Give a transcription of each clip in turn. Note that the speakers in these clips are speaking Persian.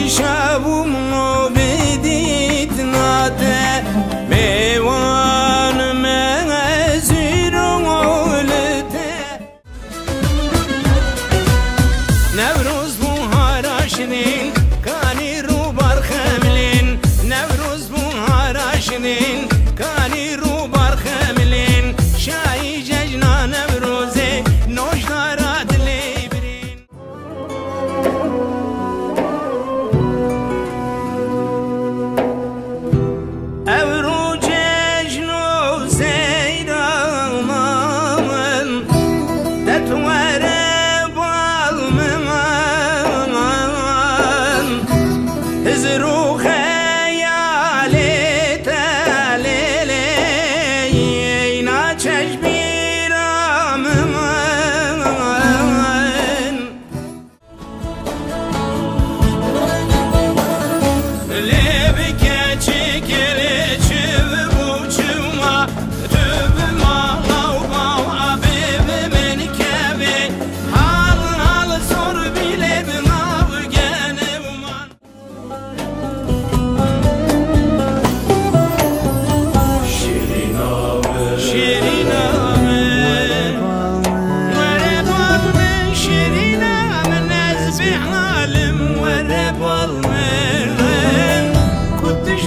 شبومو بدید ناده میوان مزیرون ولده نوروز بوهارا شدین کانی رو برخملین نوروز بوهارا شدین کانی رو برخملین شایی ججنا نوروزه نوشدارا دلی برین اورو ججنو زیرامن دتواره بالمن هزرو خیالی تلیلی اینا چشمیرامن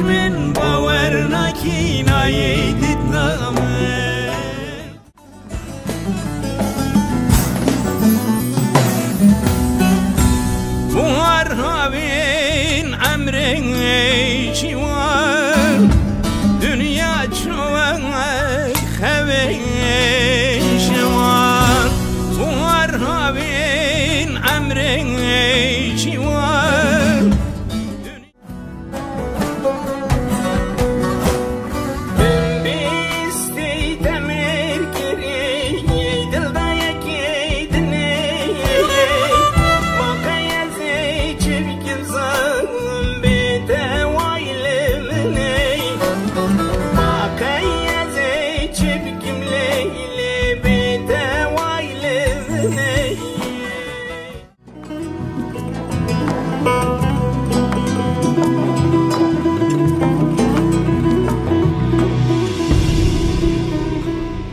من باورنا كينا يددنا بوارها بين عمري شوار دنيا شوار خوي شوار بوارها بين عمري شوار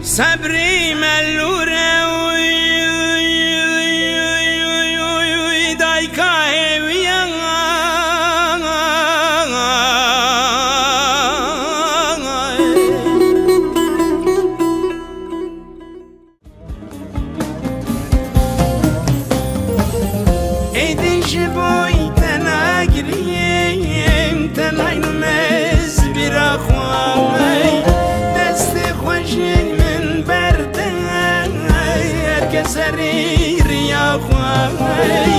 صبري ملوره دايكاي ويا ايدي شبوي تناقرين تناين مز براخوامي دست خوشين كسرير يا خوي